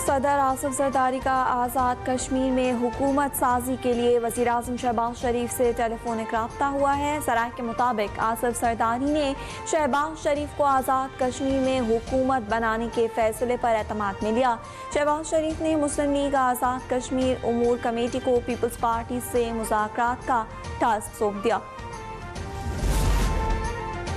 सदर आसिफ जरदारी का आज़ाद कश्मीर में हुकूमत साजी के लिए वज़ीर आज़म शहबाज शरीफ से टेलीफोनिक रब्ता हुआ है। ज़राए के मुताबिक आसिफ जरदारी ने शहबाज शरीफ को आज़ाद कश्मीर में हुकूमत बनाने के फैसले पर एतमाद में लिया। शहबाज शरीफ ने मुस्लिम लीग आज़ाद कश्मीर उमूर कमेटी को पीपल्स पार्टी से मुज़ाकरात का टास्क सौंप दिया।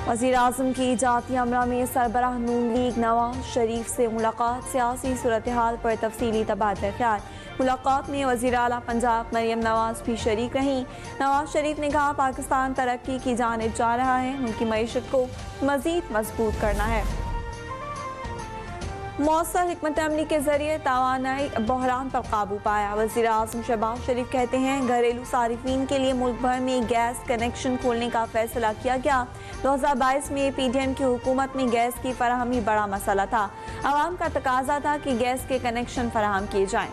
वज़ीर आज़म की जाती अमरा में सरबराह नून लीग नवाज शरीफ से मुलाकात, सियासी सूरत हाल पर तफसीली तबादला ख्याल। मुलाकात में वज़ीर आला पंजाब मरियम नवाज भी शरीक रहीं। नवाज शरीफ ने कहा, पाकिस्तान तरक्की की जानिब जा रहा है, उनकी मईशत को मज़ीद मजबूत करना है। मौसर हिकमत अमली के जरिए तवानाई बहरान पर काबू पाया। वज़ीर आज़म शहबाज शरीफ कहते हैं, घरेलू सारिफीन के लिए मुल्क भर में गैस कनेक्शन खोलने का फैसला किया गया। 2022 में PDM की हुकूमत में गैस की फराहमी बड़ा मसला था। आवाम का तकाजा था कि गैस के कनेक्शन फराहम किए जाएं।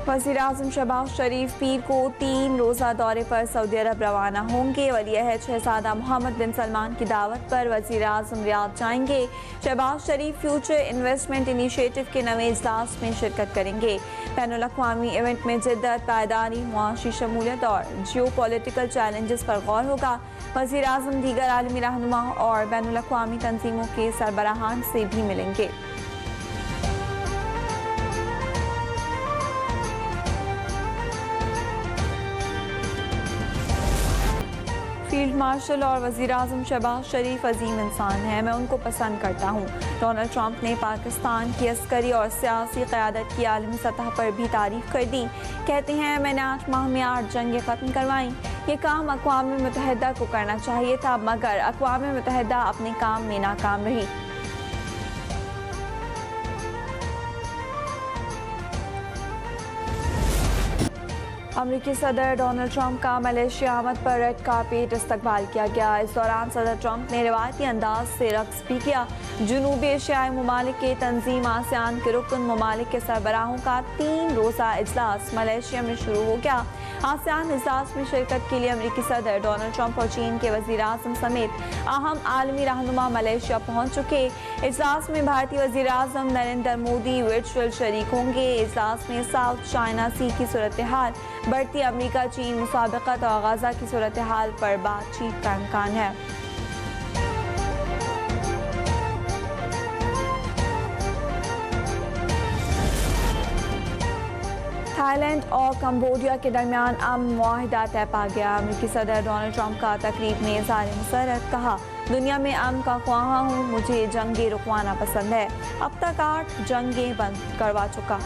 वज़ीर आज़म शहबाज शरीफ पीर को 3 रोज़ा दौरे पर सऊदी अरब रवाना होंगे। वली-ए-अहद शहज़ादा मोहम्मद बिन सलमान की दावत पर वज़ीर आज़म रियाद जाएंगे। शहबाज शरीफ फ्यूचर इन्वेस्टमेंट इनिशिएटिव के नवे इजलास में शिरकत करेंगे। बैनुल-अक़वामी इवेंट में जिद्दत, पायदारी, मुआशी शमूलियत और जियो पॉलिटिकल चैलेंजेस पर गौर होगा। वज़ीर आज़म दीगर आलमी रहनुमा और बैनुल-अक़वामी तंजीमों के सरबराहान से भी मिलेंगे। फील्ड मार्शल और वज़ीर आज़म शहबाज शरीफ अजीम इंसान हैं, मैं उनको पसंद करता हूँ। डोनाल्ड ट्रंप ने पाकिस्तान की अस्करी और सियासी क़यादत की आलमी सतह पर भी तारीफ़ कर दी। कहते हैं, मैंने 8 माह में 8 जंगें ख़त्म करवाईं। ये काम अक़वाम मुत्तहिदा को करना चाहिए था, मगर अक़वाम मुत्तहिदा अपने काम में नाकाम रही। अमरीकी सदर डोनाल्ड ट्रंप का मलेशिया आमद पर रेड कार्पेट इस्तकबाल किया गया। इस दौरान सदर ट्रंप ने रिवायती अंदाज से रक्स भी किया। जनूबी एशियाई ममालिक के तंजीम आसियान के रुकन ममालिक के सरबराहों का 3 रोज़ा इजलास मलेशिया में शुरू हो गया। आसियान इजलास में शिरकत के लिए अमरीकी सदर डोनाल्ड ट्रंप और चीन के वज़ीर आज़म समेत अहम आलमी रहनुमा मलेशिया पहुँच चुके। इजलास में भारतीय वज़ीर आज़म नरेंद्र मोदी वर्चुअल शरीक होंगे। इजलास में साउथ चाइना सी की सूरत हाल, बढ़ती अमरीका चीन मुसाबकत और गाज़ा की सूरत हाल पर बातचीत का इम्कान है। थाईलैंड और कंबोडिया के दरमियान अमन मुआहिदा तय पा गया। अमरीकी सदर डोनाल्ड ट्रंप का तकरीब में इज़हार मसरत, कहा, दुनिया में अमन का ख्वाह हूँ, मुझे जंगें रुकवाना पसंद है। अब तक 8 जंगें बंद करवा चुका।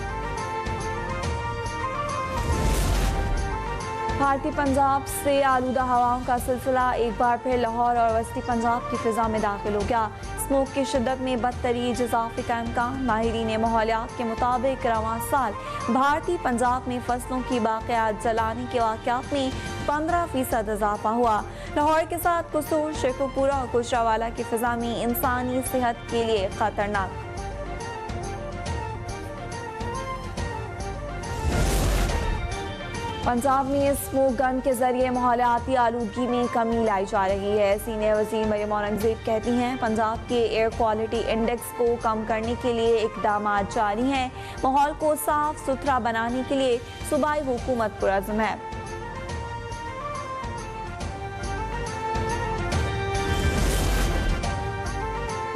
भारतीय पंजाब से आलूदा हवाओं का सिलसिला एक बार फिर लाहौर और वस्ती पंजाब की फिजा में दाखिल हो गया। स्मोक की शिद्दत में बदतरीज इजाफे का इम्कान। माहिरीन माहौलियात के मुताबिक रवां साल भारतीय पंजाब में फसलों की बाक़ियात जलाने के वाक़यात में 15% इजाफा हुआ। लाहौर के साथ कसूर, शेखुपुरा और गुजरावाला की फिजा में इंसानी सेहत के लिए खतरनाक। पंजाब में स्मोक गन के जरिए माहौलियाती आलूदगी में कमी लाई जा रही है। सीनियर वज़ीर मरियम औरंगज़ेब कहती हैं, पंजाब के एयर क्वालिटी इंडेक्स को कम करने के लिए इक़दाम जारी हैं। माहौल को साफ सुथरा बनाने के लिए सूबाई हुकूमत पुरज़्म है।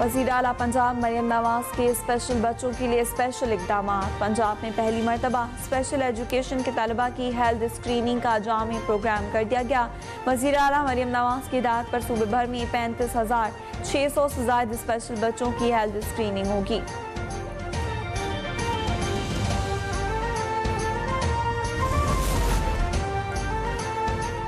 वज़ीर आला पंजाब मरियम नवाज के स्पेशल बच्चों के लिए स्पेशल इक़दाम। पंजाब में पहली मरतबा स्पेशल एजुकेशन के तलबा की हेल्थ स्क्रीनिंग का जामी प्रोग्राम कर दिया गया। वज़ीर आला मरियम नवाज की हिदायत पर सूबे भर में 35,600 से ज़ायद स्पेशल बच्चों की हेल्थ स्क्रीनिंग होगी।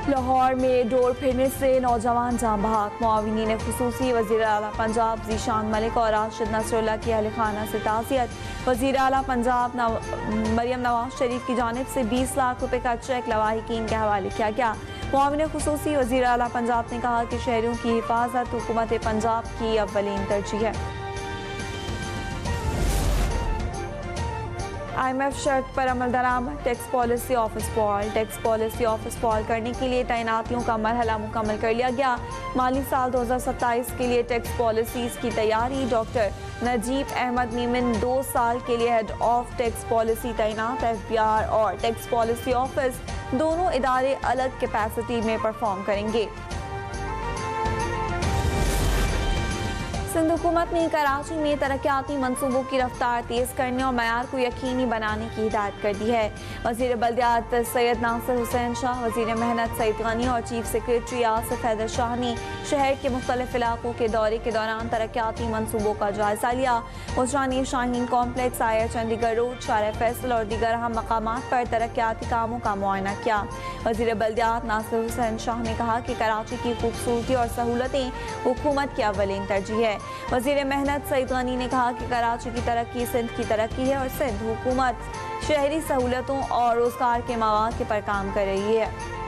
लाहौर में डोर फिरने से नौजवान जाँ बहक। मुआविनीन खुसूसी वज़ीर आला पंजाब ज़ीशान मलिक और राशिद नसरुल्लाह की अहल खाना से ताज़ियत। वज़ीर आला पंजाब मरियम नवाज शरीफ की जानिब से 20 लाख रुपए का चेक लवाहिकीन के हवाले किया गया। मुआविन खुसूसी वज़ीर आला पंजाब ने कहा कि शहरियों की हिफाजत हुकूमत पंजाब की अव्वलीन तरजीह है। IMF शर्त पर अमल दरामद, tax policy office fall. Tax policy office fall करने के लिए तैनातियों का मरहला मुकम्मल कर लिया गया। माली साल 2027 के लिए टैक्स पॉलिसीज की तैयारी। डॉक्टर नजीब अहमद मीमिन 2 साल के लिए हेड ऑफ टैक्स पॉलिसी तैनात। FBR और टैक्स पॉलिसी ऑफिस दोनों इदारे अलग कैपेसिटी में परफॉर्म करेंगे। सिंध हुकूमत ने कराची में तरक्याती मनसूबों की रफ्तार तेज़ करने और मयार को यकीनी बनाने की हिदायत कर दी है। वज़ीर बल्दियात सैयद नासिर हुसैन शाह, वज़ीर मेहनत सईद गनी और चीफ सेक्रेटरी आसिफ हैदर शाह ने शहर के मुख्तलिफ इलाकों के दौरे के दौरान तरक्याती मनसूबों का जायजा लिया। मुजरा ने शाहीन कॉम्प्लेक्स, आया चंडीगढ़ रोड, शारा फैसल और दीगर अहम मकामात पर तरक्याती कामों का मुआयना किया। वज़ीर बल्दियात नासिर हुसैन शाह ने कहा कि कराची की खूबसूरती और सहूलतें हुकूमत की अव्वलीन तरजीह है। वज़ीर मेहनत सईद गनी ने कहा कि कराची की तरक्की सिंध की तरक्की है और सिंध हुकूमत शहरी सहूलतों और रोजगार के मौके पर काम कर रही है।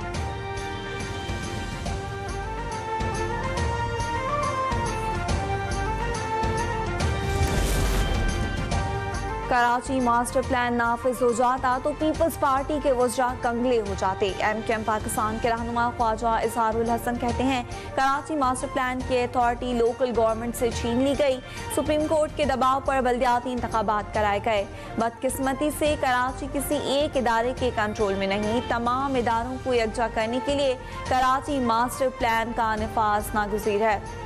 कराची मास्टर प्लान नाफिज हो जाता तो पीपल्स पार्टी के वज़रा कंगले हो जाते। MKM पाकिस्तान के रहनुमा ख्वाजा इजहारुल हसन कहते हैं कराची मास्टर प्लान की अथॉरिटी लोकल गवर्नमेंट से छीन ली गई। सुप्रीम कोर्ट के दबाव पर बल्दियाती इंतखाबात कराए गए। बदकिस्मती से कराची किसी एक इदारे के कंट्रोल में नहीं, तमाम इदारों को यकजा करने के लिए कराची मास्टर प्लान का निफाज नागुज़ीर है।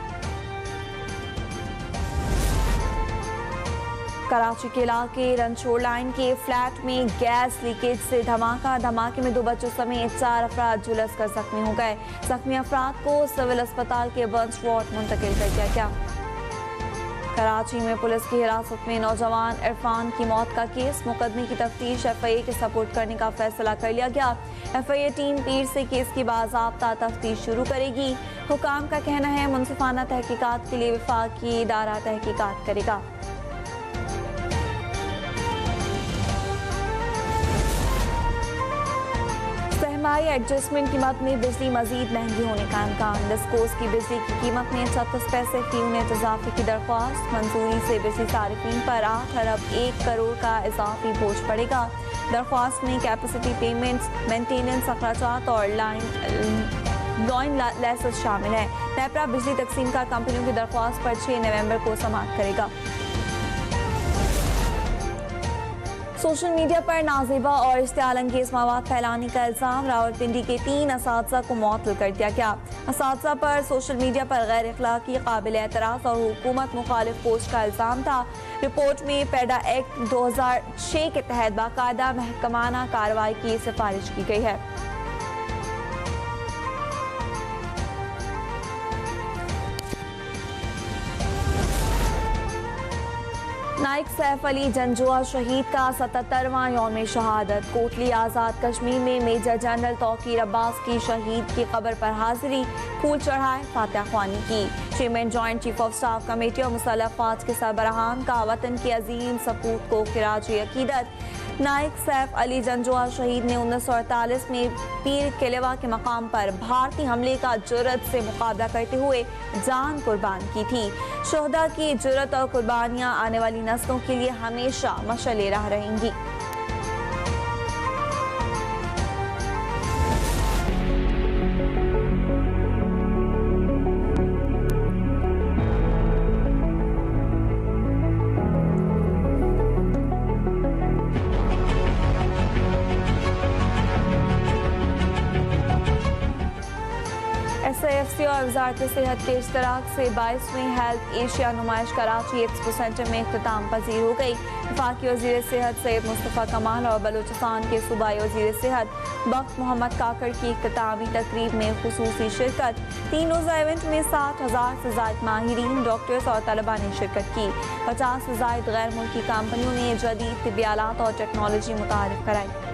कराची के इलाके रनछोड़ लाइन के फ्लैट में गैस लीकेज से धमाके में 2 बच्चों समेत 4 अफराद झुलस कर जख्मी हो गए। जख्मी अफराद को सिविल अस्पताल के बर्न्स वार्ड मुंतकिल कर दिया गया। कराची में पुलिस की हिरासत में नौजवान इरफान की मौत का केस, मुकदमे की तफ्तीश FIA के सपोर्ट करने का फैसला कर लिया गया। FIA टीम पीर से केस की बाज़ाब्ता तफ्तीश शुरू करेगी। हुकाम का कहना है मुनसिफाना तहकीकात के लिए वफाकी इदारा तहकीकात करेगा। एडजस्टमेंट कीमत में बिजली मजीद महंगी होने का इम्कान। डिस्कोस की बिजली की कीमत में 36 पैसे फी यूनिट इजाफे की दरख्वास्त। मंजूरी से बिजली सारिफीन पर 8 अरब 1 करोड़ का इजाफी बोझ पड़ेगा। दरख्वास्त में कैपेसिटी पेमेंट्स, मेंटेनेंस अखराजात और लाइन लेसेस शामिल हैं। नेपरा बिजली तकसीम का कंपनियों की दरख्वास्त पर 6 नवंबर को समाअत करेगा। सोशल मीडिया पर नाजेबा और इश्तियाल अंगेज मवाद फैलाने का इल्जाम। रावलपिंडी के 3 असातिज़ा को मुअत्तल कर दिया गया। असातिज़ा पर सोशल मीडिया पर गैर अखलाकी, काबिल एतराज़ और हुकूमत मुखालिफ पोस्ट का इल्जाम था। रिपोर्ट में पैडा एक्ट 2006 के तहत बाकायदा महकमाना कार्रवाई की सिफारिश की गई है। नाइक सैफ अली जंजुआ शहीद का 77वां यौम शहादत। कोटली आज़ाद कश्मीर में मेजर जनरल तौकीर अब्बास की शहीद की कब्र पर हाजिरी, फूल चढ़ाए, फातिहा ख्वानी की। Chairman joint chief of staff committee और मुसल्लह अफवाज के सरबराहान का वतन की अजीम सपूत को खिराज अकीदत। नाइक सैफ अली जंजुआ शहीद ने 1948 में पीर किलेवा के मकाम पर भारतीय हमले का जुर्रत से मुकाबला करते हुए जान कुर्बान की थी। शोहदा की जुर्रत और कुर्बानियां आने वाली नस्लों के लिए हमेशा मशअल राह रहेंगी। SIFC और वजारत सेहत के इश्तराक से 22वीं हेल्थ एशिया नुमाइश कराची एक्सपो सेंटर में इख्तिताम पजीर हो गई। वफाकी वज़ीर सेहत सैयद मुस्तफ़ा कमाल और बलूचिस्तान के सूबाई वज़ीर सेहत बख्त मोहम्मद काकड़ की इख्तितामी तकरीब में खुसूसी शिरकत। 3 रोज़ा इवेंट में 60,000 से ज़ायद माहिरीन, डॉक्टर्स और तलबा ने शिरकत की। 50 से ज़ायद गैर मुल्की कंपनियों ने जदीद तिब्बी आलात और टेक्नोलॉजी मुतारिफ कराई।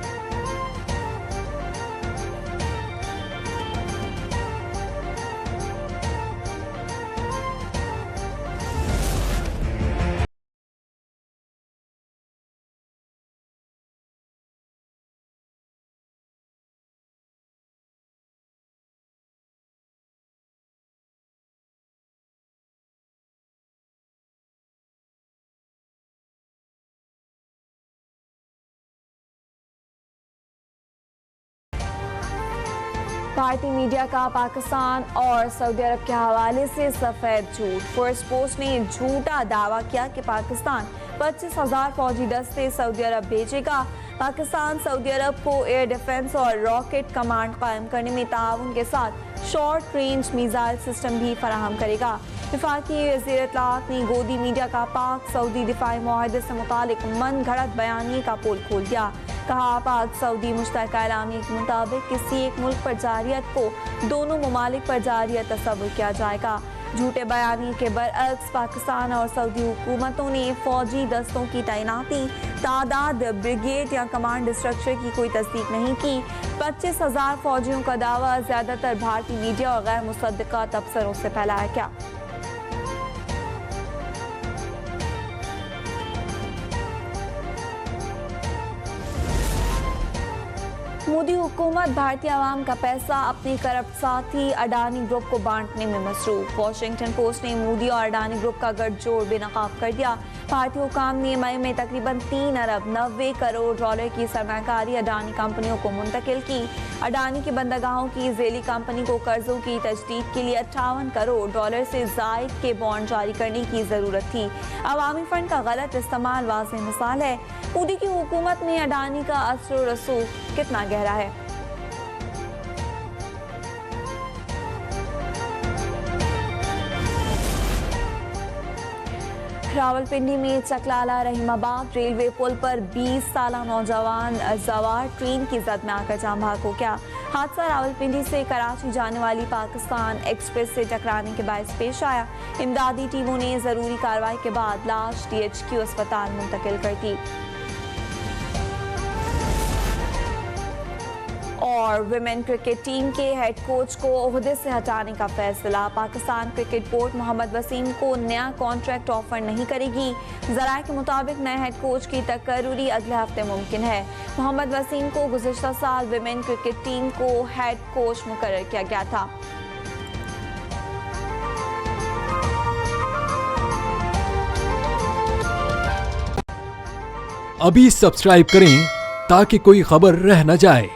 भारतीय मीडिया का पाकिस्तान और सऊदी अरब के हवाले से सफेद झूठ। फर्स्ट पोस्ट ने झूठा दावा किया कि पाकिस्तान 25,000 फौजी दस्ते सऊदी अरब भेजेगा। पाकिस्तान सऊदी अरब को एयर डिफेंस और रॉकेट कमांड कायम करने में ताउन के साथ शॉर्ट रेंज मिसाइल सिस्टम भी फराहम करेगा। वफाकी वज़ीर इत्तलाआत ने गोदी मीडिया का पाक सऊदी दिफाई मुआहदे से मुतालिक मन घड़त बयानी का पोल खोल दिया। कहा, पाक सऊदी मुश्तरका एलामी के मुताबिक किसी एक मुल्क पर जारियत को दोनों ममालिक पर जारियत तस्वुर किया जाएगा। झूठे बयानी के बरअक्स पाकिस्तान और सऊदी हुकूमतों ने फौजी दस्तों की तैनाती, तादाद, ब्रिगेड या कमांड स्ट्रक्चर की कोई तस्दीक नहीं की। 25,000 फौजियों का दावा ज्यादातर भारतीय मीडिया और गैर मुसद्दक़ा तबसरों से फैलाया गया। मोदी हुकूमत भारतीय आवाम का पैसा अपने करप्ट साथी अडानी ग्रुप को बांटने में मसरूफ। वॉशिंगटन पोस्ट ने मोदी और अडानी ग्रुप का गठजोड़ बेनकाब कर दिया। भारतीय हुकाम ने मई में तकरीबन 3 अरब 90 करोड़ डॉलर की सरमायाकारी अडानी कंपनियों को मुंतकिल की। अडानी की बंदरगाहों की झेली कंपनी को कर्जों की तजदीद के लिए 58 करोड़ डॉलर से जायद के बॉन्ड जारी करने की जरूरत थी। अवामी फंड का गलत इस्तेमाल वाज़ेह मिसाल है। मोदी की हुकूमत में अडानी का असर रसूख कितना गहरा है। रावलपिंडी में चकलाला रहीमाबाद रेलवे पुल पर 20 साल नौजवान सवार ट्रेन की जद में आकर जाम भाग हो गया। हादसा रावलपिंडी से कराची जाने वाली पाकिस्तान एक्सप्रेस से टकराने के बायस पेश आया। इमदादी टीमों ने जरूरी कार्रवाई के बाद लाश DHQ अस्पताल मुंतकिल कर दी। और विमेन क्रिकेट टीम के हेड कोच को ओहदे से हटाने का फैसला। पाकिस्तान क्रिकेट बोर्ड मोहम्मद वसीम को नया कॉन्ट्रैक्ट ऑफर नहीं करेगी। ज़राए के मुताबिक नए हेड कोच की तकर्री अगले हफ्ते मुमकिन है। मोहम्मद वसीम को गुज़िश्ता साल विमेन क्रिकेट टीम को हेड कोच मुकर्रर किया गया था। अभी सब्सक्राइब करें ताकि कोई खबर रह न जाए।